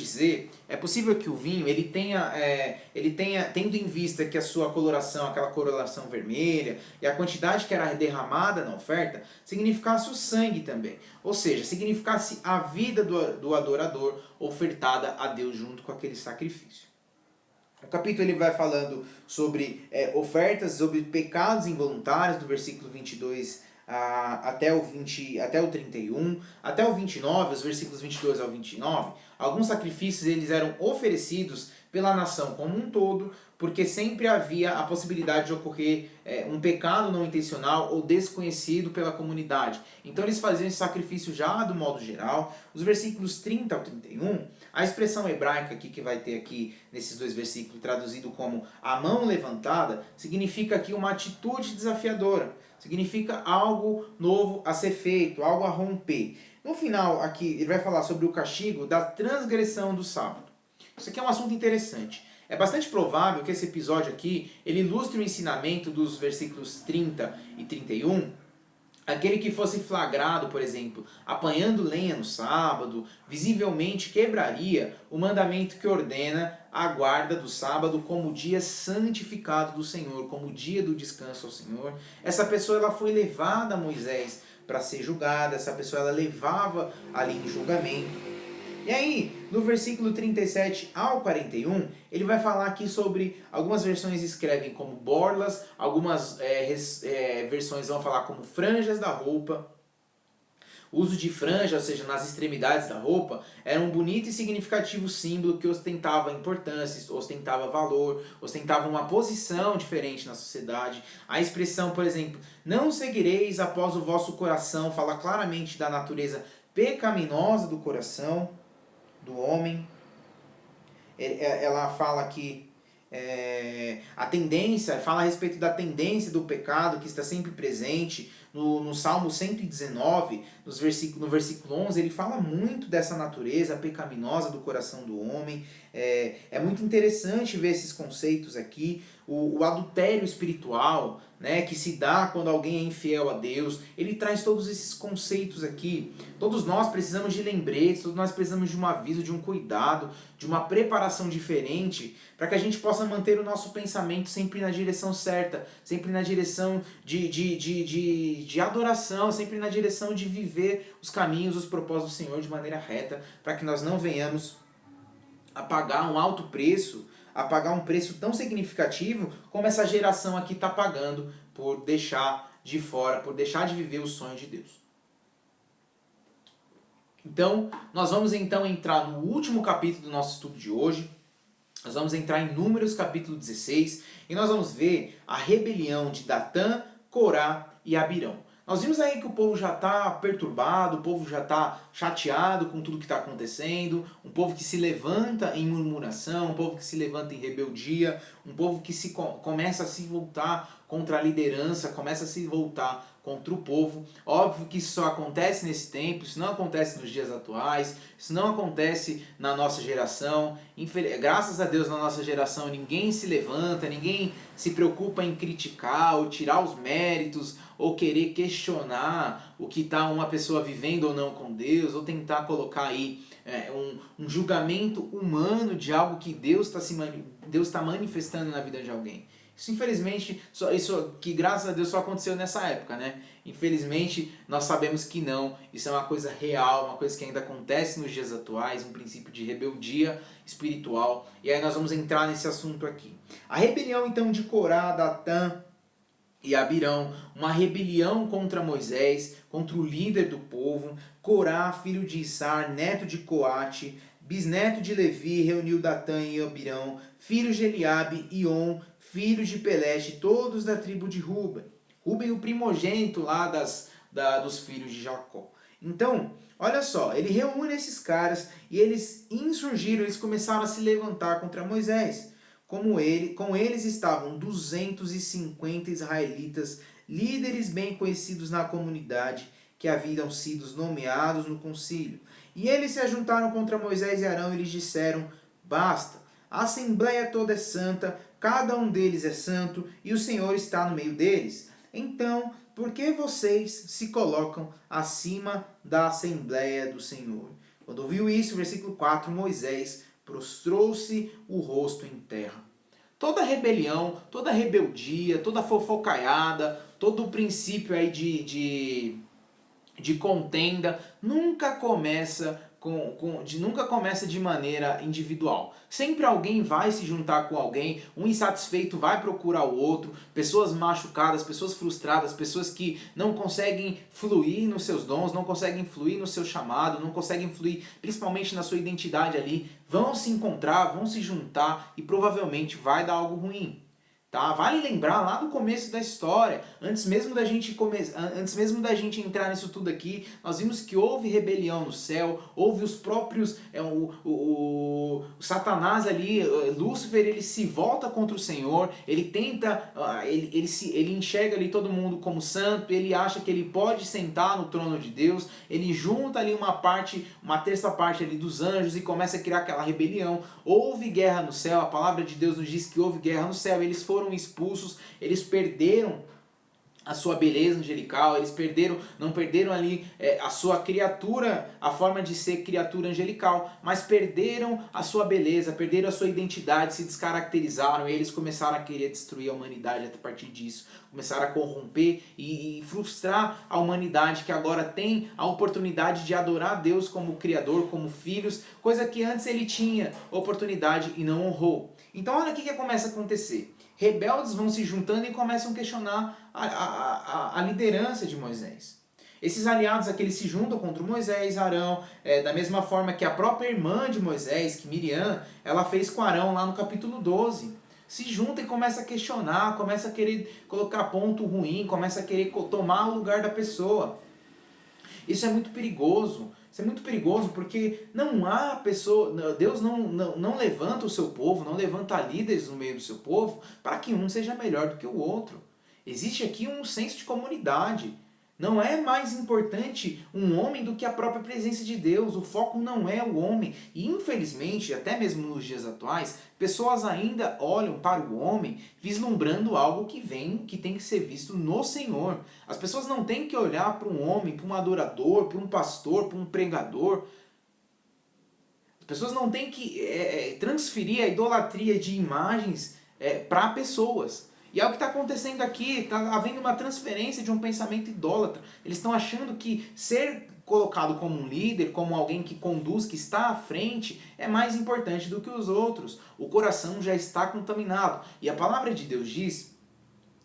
que o vinho ele tenha, tendo em vista que a sua coloração, aquela coloração vermelha, e a quantidade que era derramada na oferta, significasse o sangue também. Ou seja, significasse a vida do adorador ofertada a Deus junto com aquele sacrifício. O capítulo ele vai falando sobre ofertas, sobre pecados involuntários, do versículo 22 até o 31, até o 29, os versículos 22 ao 29, alguns sacrifícios eles eram oferecidos pela nação como um todo, porque sempre havia a possibilidade de ocorrer um pecado não intencional ou desconhecido pela comunidade. Então eles faziam esse sacrifício já do modo geral. Os versículos 30 ao 31, a expressão hebraica aqui que vai ter aqui nesses dois versículos, traduzido como a mão levantada, significa aqui uma atitude desafiadora. Significa algo novo a ser feito, algo a romper. No final, aqui, ele vai falar sobre o castigo da transgressão do sábado. Isso aqui é um assunto interessante. É bastante provável que esse episódio aqui, ele ilustre o ensinamento dos versículos 30 e 31, aquele que fosse flagrado, por exemplo, apanhando lenha no sábado, visivelmente quebraria o mandamento que ordena a guarda do sábado como dia santificado do Senhor, como dia do descanso ao Senhor. Essa pessoa ela foi levada a Moisés para ser julgada, essa pessoa ela levava ali em julgamento. E aí, no versículo 37 ao 41, ele vai falar aqui sobre, algumas versões escrevem como borlas, algumas versões vão falar como franjas da roupa. O uso de franja, ou seja, nas extremidades da roupa, era um bonito e significativo símbolo que ostentava importância, ostentava valor, ostentava uma posição diferente na sociedade. A expressão, por exemplo, não seguireis após o vosso coração, fala claramente da natureza pecaminosa do coração do homem. Ela fala que a tendência, fala a respeito da tendência do pecado que está sempre presente. No Salmo 119, no versículo 11, ele fala muito dessa natureza pecaminosa do coração do homem. É muito interessante ver esses conceitos aqui. O adultério espiritual, né, que se dá quando alguém é infiel a Deus, ele traz todos esses conceitos aqui. Todos nós precisamos de lembretes, todos nós precisamos de um aviso, de um cuidado, de uma preparação diferente, para que a gente possa manter o nosso pensamento sempre na direção certa, sempre na direção de adoração, sempre na direção de viver os caminhos, os propósitos do Senhor de maneira reta, para que nós não venhamos a pagar um alto preço, a pagar um preço tão significativo como essa geração aqui está pagando por deixar de fora, por deixar de viver o sonho de Deus. Então, nós vamos então entrar no último capítulo do nosso estudo de hoje. Nós vamos entrar em Números capítulo 16 e nós vamos ver a rebelião de Datã, Corá e Abirão. Nós vimos aí que o povo já está perturbado, o povo já está chateado com tudo que está acontecendo, um povo que se levanta em murmuração, um povo que se levanta em rebeldia, um povo que começa a se voltar contra a liderança, começa a se voltar contra o povo. Óbvio que isso só acontece nesse tempo, isso não acontece nos dias atuais, isso não acontece na nossa geração. Graças a Deus, na nossa geração ninguém se levanta, ninguém se preocupa em criticar ou tirar os méritos ou querer questionar o que está uma pessoa vivendo ou não com Deus, ou tentar colocar aí um julgamento humano de algo que Deus está manifestando na vida de alguém. Isso, infelizmente, isso que graças a Deus só aconteceu nessa época, né? Infelizmente, nós sabemos que não. Isso é uma coisa real, uma coisa que ainda acontece nos dias atuais, um princípio de rebeldia espiritual. E aí nós vamos entrar nesse assunto aqui. A rebelião, então, de Corá, Datã e Abirão, uma rebelião contra Moisés, contra o líder do povo. Corá, filho de Issar, neto de Coate, bisneto de Levi, reuniu Datã e Abirão, filhos de Eliabe e On, filhos de Pelete, todos da tribo de Ruben. Ruben, o primogênito lá dos filhos de Jacó. Então, olha só, ele reúne esses caras e eles insurgiram, eles começaram a se levantar contra Moisés. Com eles estavam 250 israelitas, líderes bem conhecidos na comunidade, que haviam sido nomeados no concílio. E eles se ajuntaram contra Moisés e Arão e lhes disseram: basta, a assembleia toda é santa, cada um deles é santo e o Senhor está no meio deles. Então, por que vocês se colocam acima da assembleia do Senhor? Quando ouviu isso, versículo 4, Moisés prostrou-se o rosto em terra. Toda rebelião, toda rebeldia, toda fofocaiada, todo o princípio aí de contenda nunca começa nunca começa de maneira individual. Sempre alguém vai se juntar com alguém, um insatisfeito vai procurar o outro, pessoas machucadas, pessoas frustradas, pessoas que não conseguem fluir nos seus dons, não conseguem fluir no seu chamado, não conseguem fluir principalmente na sua identidade ali, vão se encontrar, vão se juntar e provavelmente vai dar algo ruim. Tá? Vale lembrar lá no começo da história, antes mesmo da gente entrar nisso tudo aqui, nós vimos que houve rebelião no céu, houve os próprios, o Satanás ali, Lúcifer, ele se volta contra o Senhor, ele tenta, ele enxerga ali todo mundo como santo, ele acha que ele pode sentar no trono de Deus, ele junta ali uma terça parte ali dos anjos e começa a criar aquela rebelião. Houve guerra no céu, a palavra de Deus nos diz que houve guerra no céu, eles foram expulsos, eles perderam a sua beleza angelical, eles não perderam ali a sua criatura, a forma de ser criatura angelical, mas perderam a sua beleza, perderam a sua identidade, se descaracterizaram e eles começaram a querer destruir a humanidade a partir disso, começaram a corromper e frustrar a humanidade que agora tem a oportunidade de adorar a Deus como Criador, como filhos, coisa que antes ele tinha oportunidade e não honrou. Então olha o que começa a acontecer. Rebeldes vão se juntando e começam a questionar a liderança de Moisés. Esses aliados aqui eles se juntam contra Moisés, Arão, da mesma forma que a própria irmã de Moisés, que Miriam, ela fez com Arão lá no capítulo 12. Se junta e começa a questionar, começa a querer colocar ponto ruim, começa a querer tomar o lugar da pessoa. Isso é muito perigoso. Isso é muito perigoso porque não há pessoa, Deus não levanta o seu povo, não levanta líderes no meio do seu povo para que um seja melhor do que o outro. Existe aqui um senso de comunidade. Não é mais importante um homem do que a própria presença de Deus. O foco não é o homem. E infelizmente, até mesmo nos dias atuais, pessoas ainda olham para o homem vislumbrando algo que tem que ser visto no Senhor. As pessoas não têm que olhar para um homem, para um adorador, para um pastor, para um pregador. As pessoas não têm que transferir a idolatria de imagens para pessoas. E é o que está acontecendo aqui, está havendo uma transferência de um pensamento idólatra. Eles estão achando que ser colocado como um líder, como alguém que conduz, que está à frente, é mais importante do que os outros. O coração já está contaminado. E a palavra de Deus diz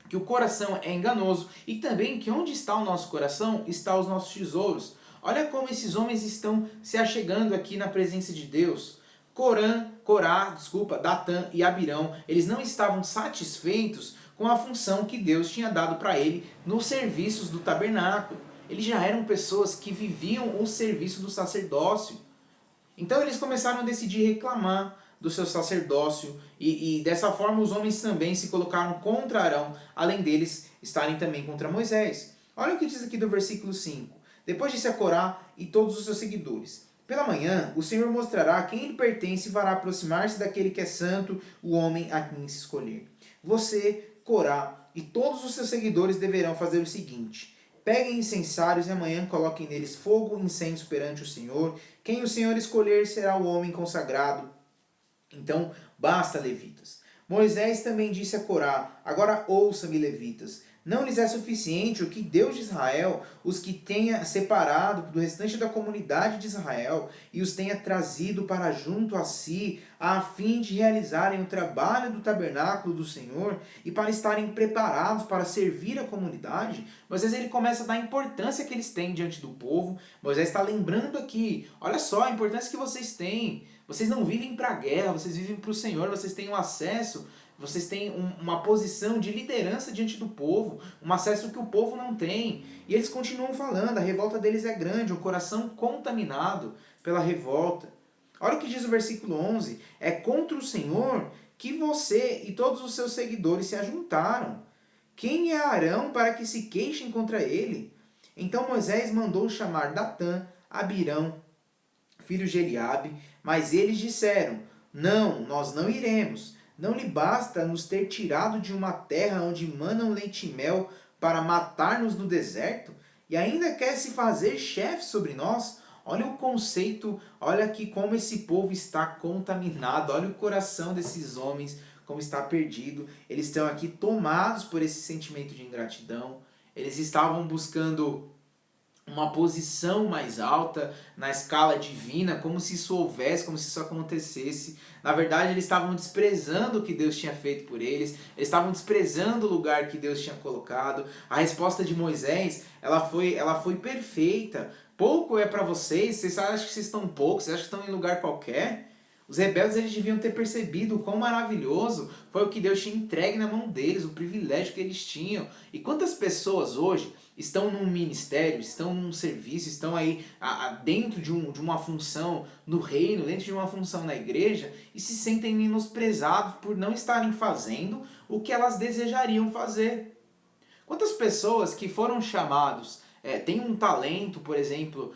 que o coração é enganoso e também que onde está o nosso coração, está os nossos tesouros. Olha como esses homens estão se achegando aqui na presença de Deus. Datã e Abirão, eles não estavam satisfeitos com a função que Deus tinha dado para ele nos serviços do tabernáculo. Eles já eram pessoas que viviam o serviço do sacerdócio. Então eles começaram a decidir reclamar do seu sacerdócio e dessa forma os homens também se colocaram contra Arão, além deles estarem também contra Moisés. Olha o que diz aqui do versículo 5. Depois disse a Corá e todos os seus seguidores: pela manhã, o Senhor mostrará a quem ele pertence e fará aproximar-se daquele que é santo, o homem a quem se escolher. Você, Corá, e todos os seus seguidores deverão fazer o seguinte: peguem incensários e amanhã coloquem neles fogo e incenso perante o Senhor. Quem o Senhor escolher será o homem consagrado. Então, basta, levitas. Moisés também disse a Corá: agora ouça-me, levitas. Não lhes é suficiente o que Deus de Israel os que tenha separado do restante da comunidade de Israel e os tenha trazido para junto a si, a fim de realizarem o trabalho do tabernáculo do Senhor e para estarem preparados para servir a comunidade? Moisés ele começa a dar a importância que eles têm diante do povo. Moisés está lembrando aqui, olha só a importância que vocês têm. Vocês não vivem para a guerra, vocês vivem para o Senhor, vocês têm um acesso. Vocês têm uma posição de liderança diante do povo, um acesso que o povo não tem. E eles continuam falando, a revolta deles é grande, o coração contaminado pela revolta. Olha o que diz o versículo 11. É contra o Senhor que você e todos os seus seguidores se ajuntaram. Quem é Arão para que se queixem contra ele? Então Moisés mandou chamar Datã, Abirão, filho de Eliabe, mas eles disseram: não, nós não iremos. Não lhe basta nos ter tirado de uma terra onde manam leite e mel para matar-nos no deserto? E ainda quer se fazer chefe sobre nós? Olha o conceito, olha aqui como esse povo está contaminado, olha o coração desses homens, como está perdido. Eles estão aqui tomados por esse sentimento de ingratidão. Eles estavam buscando uma posição mais alta na escala divina, como se isso houvesse, como se isso acontecesse. Na verdade, eles estavam desprezando o que Deus tinha feito por eles, eles estavam desprezando o lugar que Deus tinha colocado. A resposta de Moisés, ela foi perfeita. Pouco é para vocês acham que vocês estão poucos, vocês acham que estão em lugar qualquer? Os rebeldes eles deviam ter percebido o quão maravilhoso foi o que Deus tinha entregue na mão deles, o privilégio que eles tinham. E quantas pessoas hoje estão num ministério, estão num serviço, estão aí dentro de uma função no reino, dentro de uma função na igreja e se sentem menosprezados por não estarem fazendo o que elas desejariam fazer. Quantas pessoas que foram chamados, têm um talento, por exemplo,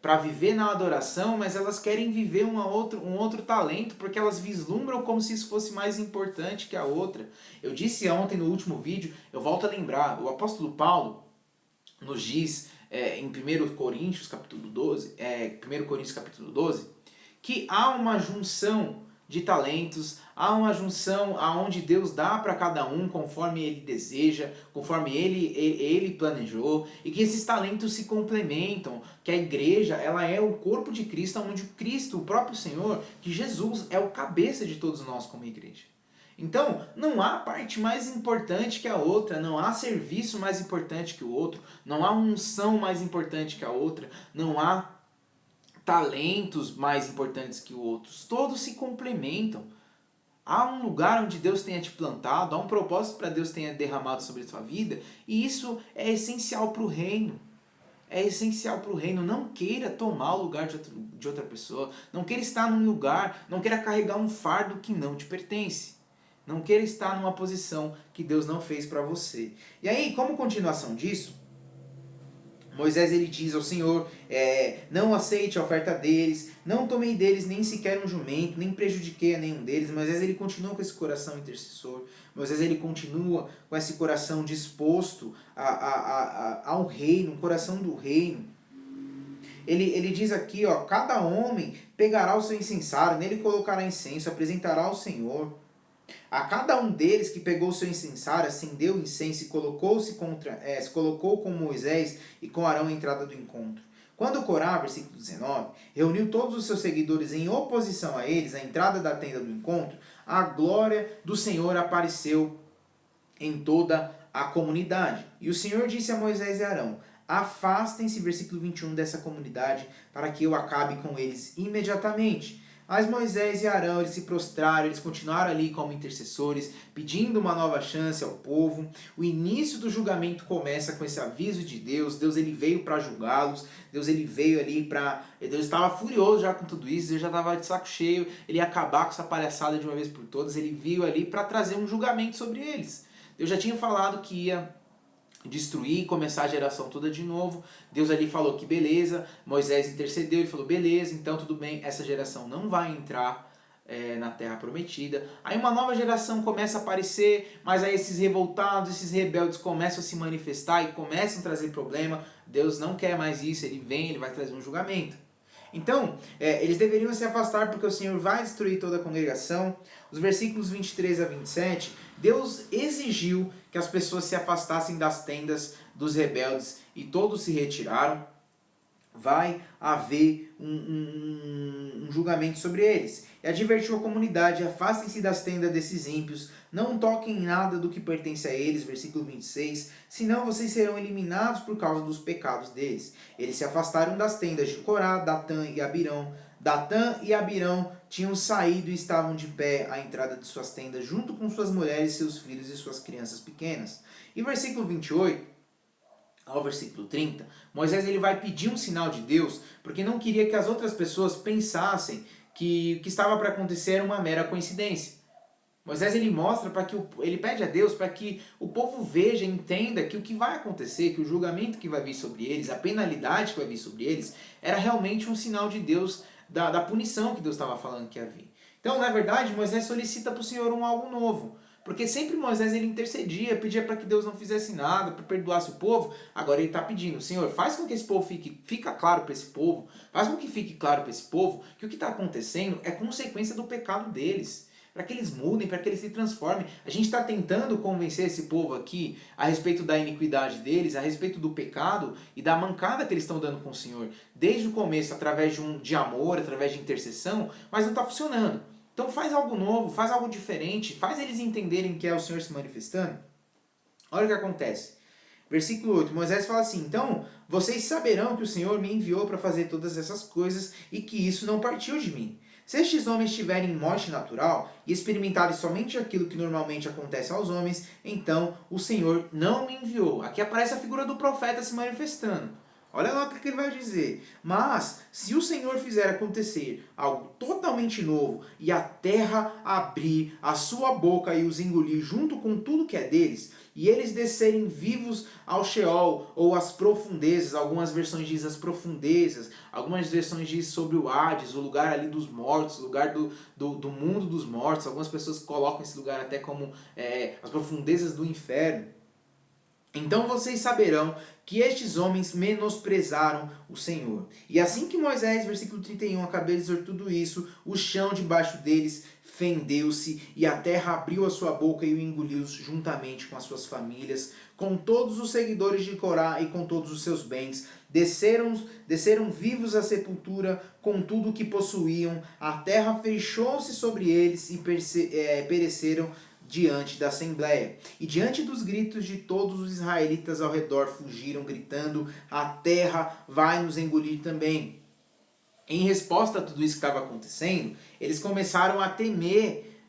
para viver na adoração, mas elas querem viver um outro talento, porque elas vislumbram como se isso fosse mais importante que a outra. Eu disse ontem no último vídeo, eu volto a lembrar, o apóstolo Paulo nos diz em 1 Coríntios capítulo 12, 1 Coríntios capítulo 12, que há uma junção de talentos, há uma junção aonde Deus dá para cada um conforme ele deseja, conforme ele planejou, e que esses talentos se complementam, que a igreja ela é o corpo de Cristo, onde Cristo, o próprio Senhor, que Jesus é o cabeça de todos nós como igreja. Então, não há parte mais importante que a outra, não há serviço mais importante que o outro, não há unção mais importante que a outra, não há talentos mais importantes que outros. Todos se complementam. Há um lugar onde Deus tenha te plantado, há um propósito para Deus tenha derramado sobre a sua vida, e isso é essencial para o reino. É essencial para o reino. Não queira tomar o lugar de outra pessoa, não queira estar num lugar, não queira carregar um fardo que não te pertence. Não queira estar numa posição que Deus não fez para você. E aí, como continuação disso, Moisés ele diz ao Senhor, não aceite a oferta deles, não tomei deles nem sequer um jumento, nem prejudiquei a nenhum deles. Moisés ele continua com esse coração intercessor, Moisés ele continua com esse coração disposto ao reino, um coração do reino. Ele diz aqui, ó, cada homem pegará o seu incensário, nele colocará incenso, apresentará ao Senhor. A cada um deles que pegou o seu incensário, acendeu o incenso e se colocou com Moisés e com Arão à entrada do encontro. Quando Corá, versículo 19, reuniu todos os seus seguidores em oposição a eles, à entrada da tenda do encontro, a glória do Senhor apareceu em toda a comunidade. E o Senhor disse a Moisés e Arão, afastem-se, versículo 21, dessa comunidade, para que eu acabe com eles imediatamente. Mas Moisés e Arão, eles se prostraram, eles continuaram ali como intercessores, pedindo uma nova chance ao povo. O início do julgamento começa com esse aviso de Deus. Deus ele veio para julgá-los. Deus ele veio ali para... Deus estava furioso já com tudo isso, ele já estava de saco cheio, ele ia acabar com essa palhaçada de uma vez por todas. Ele veio ali para trazer um julgamento sobre eles. Deus já tinha falado que ia destruir, começar a geração toda de novo. Deus ali falou que beleza, Moisés intercedeu, ele falou beleza, então tudo bem, essa geração não vai entrar na Terra Prometida. Aí uma nova geração começa a aparecer, mas aí esses revoltados, esses rebeldes começam a se manifestar e começam a trazer problema. Deus não quer mais isso, ele vem, ele vai trazer um julgamento. Então, eles deveriam se afastar porque o Senhor vai destruir toda a congregação. Os versículos 23 a 27, Deus exigiu que as pessoas se afastassem das tendas dos rebeldes e todos se retiraram. Vai haver um julgamento sobre eles. E advertiu a comunidade, afastem-se das tendas desses ímpios, não toquem em nada do que pertence a eles, versículo 26, senão vocês serão eliminados por causa dos pecados deles. Eles se afastaram das tendas de Corá, Datã e Abirão. Datã e Abirão tinham saído e estavam de pé à entrada de suas tendas, junto com suas mulheres, seus filhos e suas crianças pequenas. E versículo 28... ao versículo 30, Moisés ele vai pedir um sinal de Deus, porque não queria que as outras pessoas pensassem que o que estava para acontecer era uma mera coincidência. Moisés ele mostra ele pede a Deus para que o povo veja, entenda que o que vai acontecer, que o julgamento que vai vir sobre eles, a penalidade que vai vir sobre eles, era realmente um sinal de Deus, da punição que Deus estava falando que ia vir. Então, na verdade, Moisés solicita para o Senhor algo novo. Porque sempre Moisés ele intercedia, pedia para que Deus não fizesse nada, para perdoasse o povo. Agora ele está pedindo, Senhor, faz com que esse povo fica claro para esse povo, faz com que fique claro para esse povo que o que está acontecendo é consequência do pecado deles. Para que eles mudem, para que eles se transformem. A gente está tentando convencer esse povo aqui a respeito da iniquidade deles, a respeito do pecado e da mancada que eles estão dando com o Senhor. Desde o começo, através de amor, através de intercessão, mas não está funcionando. Então faz algo novo, faz algo diferente, faz eles entenderem que é o Senhor se manifestando. Olha o que acontece. Versículo 8, Moisés fala assim, então vocês saberão que o Senhor me enviou para fazer todas essas coisas e que isso não partiu de mim. Se estes homens tiverem morte natural e experimentarem somente aquilo que normalmente acontece aos homens, então o Senhor não me enviou. Aqui aparece a figura do profeta se manifestando. Olha lá o que ele vai dizer. Mas, se o Senhor fizer acontecer algo totalmente novo e a terra abrir a sua boca e os engolir junto com tudo que é deles, e eles descerem vivos ao Sheol ou às profundezas, algumas versões dizem as profundezas, algumas versões dizem sobre o Hades, o lugar ali dos mortos, o lugar do mundo dos mortos, algumas pessoas colocam esse lugar até como as profundezas do inferno. Então vocês saberão que estes homens menosprezaram o Senhor. E assim que Moisés, versículo 31, acabou de dizer tudo isso, o chão debaixo deles fendeu-se e a terra abriu a sua boca e o engoliu juntamente com as suas famílias, com todos os seguidores de Corá e com todos os seus bens. Desceram vivos à sepultura com tudo o que possuíam. A terra fechou-se sobre eles e pereceram diante da assembleia. E diante dos gritos de todos os israelitas ao redor fugiram, gritando: a terra vai nos engolir também. Em resposta a tudo isso que estava acontecendo, eles começaram a temer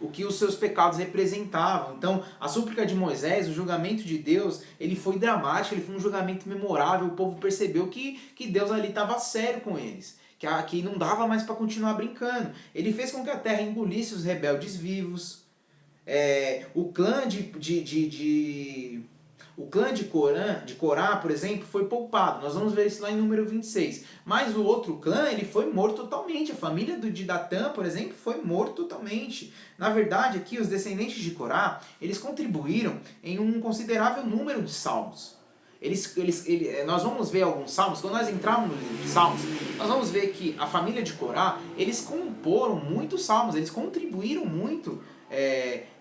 o que os seus pecados representavam. Então, a súplica de Moisés, o julgamento de Deus, ele foi dramático, ele foi um julgamento memorável. O povo percebeu que Deus ali estava sério com eles, que não dava mais para continuar brincando. Ele fez com que a terra engolisse os rebeldes vivos. O clã de Corá, por exemplo, foi poupado. Nós vamos ver isso lá em número 26. Mas o outro clã, ele foi morto totalmente. A família de Datã, por exemplo, foi morto totalmente. Na verdade, aqui, os descendentes de Corá, eles contribuíram em um considerável número de salmos. Nós vamos ver alguns salmos, quando nós entrarmos no livro de Salmos, nós vamos ver que a família de Corá, eles comporam muitos salmos, eles contribuíram muito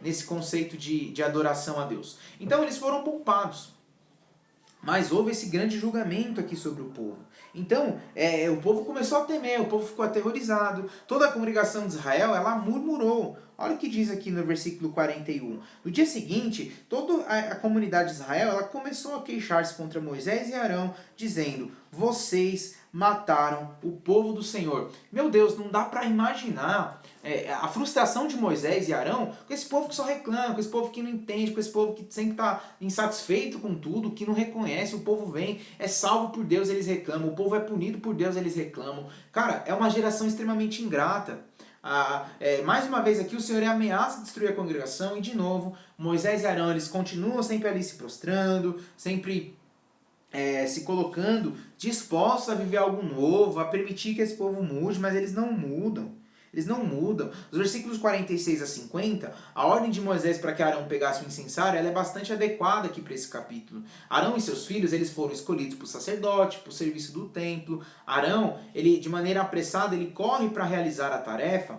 nesse conceito de adoração a Deus. Então eles foram poupados. Mas houve esse grande julgamento aqui sobre o povo. Então, o povo começou a temer, o povo ficou aterrorizado. Toda a congregação de Israel, ela murmurou. Olha o que diz aqui no versículo 41. No dia seguinte, toda a comunidade de Israel, ela começou a queixar-se contra Moisés e Arão, dizendo: vocês mataram o povo do Senhor. Meu Deus, não dá para imaginar a frustração de Moisés e Arão com esse povo que só reclama, com esse povo que não entende, com esse povo que sempre está insatisfeito com tudo, que não reconhece. O povo vem, é salvo por Deus, eles reclamam. O povo é punido por Deus, eles reclamam. Cara, é uma geração extremamente ingrata. Mais uma vez aqui o Senhor ameaça destruir a congregação e de novo Moisés e Arão, eles continuam sempre ali se prostrando, sempre se colocando dispostos a viver algo novo, a permitir que esse povo mude, mas eles não mudam. Eles não mudam. Os versículos 46 a 50, a ordem de Moisés para que Arão pegasse o incensário, ela é bastante adequada aqui para esse capítulo. Arão e seus filhos, eles foram escolhidos para o sacerdote, para o serviço do templo. Arão, ele de maneira apressada, ele corre para realizar a tarefa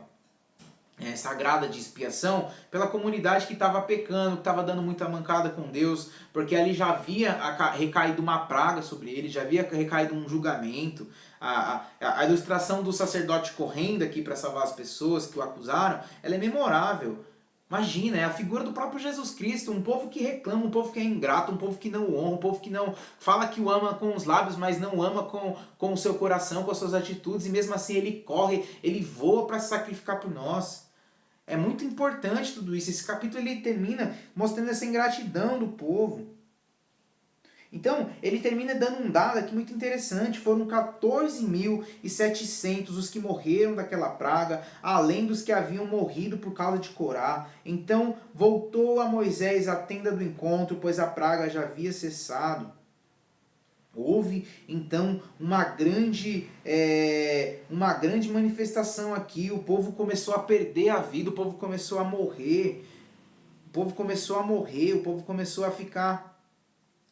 sagrada de expiação pela comunidade que estava pecando, que estava dando muita mancada com Deus, porque ali já havia recaído uma praga sobre ele, já havia recaído um julgamento. A ilustração do sacerdote correndo aqui para salvar as pessoas que o acusaram, ela é memorável. Imagina, é a figura do próprio Jesus Cristo, um povo que reclama, um povo que é ingrato, um povo que não o honra, um povo que não fala que o ama com os lábios, mas não ama com o seu coração, com as suas atitudes, e mesmo assim ele corre, ele voa para se sacrificar por nós. É muito importante tudo isso. Esse capítulo ele termina mostrando essa ingratidão do povo. Então, ele termina dando um dado aqui muito interessante. Foram 14.700 os que morreram daquela praga, além dos que haviam morrido por causa de Corá. Então, voltou a Moisés à tenda do encontro, pois a praga já havia cessado. Houve, então, uma grande manifestação aqui. O povo começou a perder a vida, o povo começou a morrer. O povo começou a ficar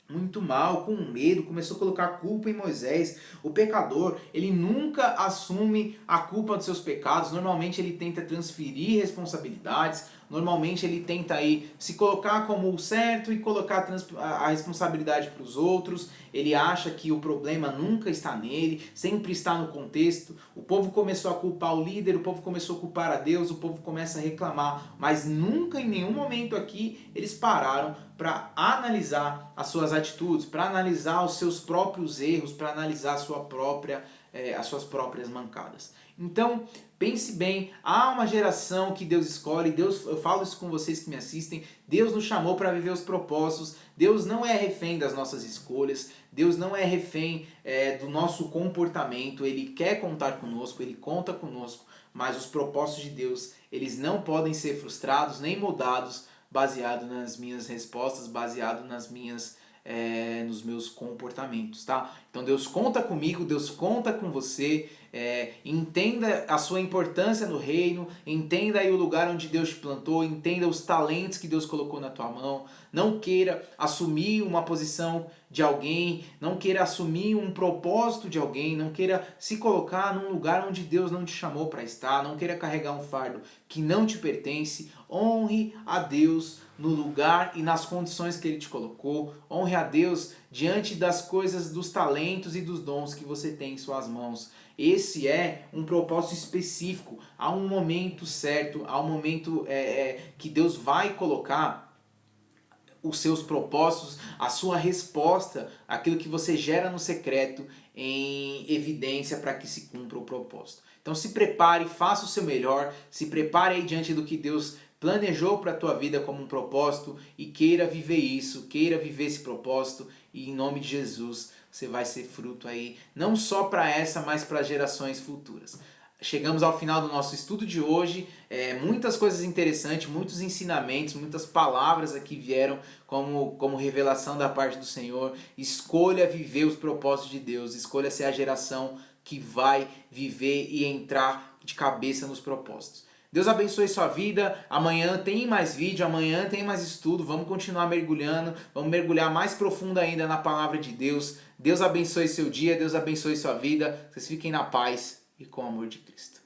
muito mal, com medo, começou a colocar culpa em Moisés. O pecador, ele nunca assume a culpa dos seus pecados. Normalmente ele tenta transferir responsabilidades. Normalmente ele tenta aí se colocar como o certo e colocar a responsabilidade para os outros. Ele acha que o problema nunca está nele, sempre está no contexto. O povo começou a culpar o líder, o povo começou a culpar a Deus, o povo começa a reclamar. Mas nunca, em nenhum momento aqui, eles pararam para analisar as suas atitudes, para analisar os seus próprios erros, para analisar a sua própria as suas próprias mancadas. Então, pense bem, há uma geração que Deus escolhe, Deus, eu falo isso com vocês que me assistem, Deus nos chamou para viver os propósitos, Deus não é refém das nossas escolhas, Deus não é refém do nosso comportamento, Ele quer contar conosco, Ele conta conosco, mas os propósitos de Deus, eles não podem ser frustrados nem mudados baseado nas minhas respostas, baseado nos meus comportamentos, tá? Então Deus conta comigo, Deus conta com você, entenda a sua importância no reino, entenda aí o lugar onde Deus te plantou, entenda os talentos que Deus colocou na tua mão, não queira assumir uma posição de alguém, não queira assumir um propósito de alguém, não queira se colocar num lugar onde Deus não te chamou para estar, não queira carregar um fardo que não te pertence. Honre a Deus no lugar e nas condições que Ele te colocou, honre a Deus diante das coisas, dos talentos e dos dons que você tem em suas mãos. Esse é um propósito específico, há um momento certo, há um momento que Deus vai colocar os seus propósitos, a sua resposta, aquilo que você gera no secreto em evidência para que se cumpra o propósito. Então se prepare, faça o seu melhor, se prepare aí diante do que Deus planejou para a tua vida como um propósito e queira viver isso, queira viver esse propósito e em nome de Jesus você vai ser fruto aí, não só para essa, mas para gerações futuras. Chegamos ao final do nosso estudo de hoje, muitas coisas interessantes, muitos ensinamentos, muitas palavras aqui vieram como revelação da parte do Senhor. Escolha viver os propósitos de Deus, escolha ser a geração que vai viver e entrar de cabeça nos propósitos. Deus abençoe sua vida, amanhã tem mais vídeo, amanhã tem mais estudo, vamos continuar mergulhando, vamos mergulhar mais profundo ainda na palavra de Deus. Deus abençoe seu dia, Deus abençoe sua vida, vocês fiquem na paz e com o amor de Cristo.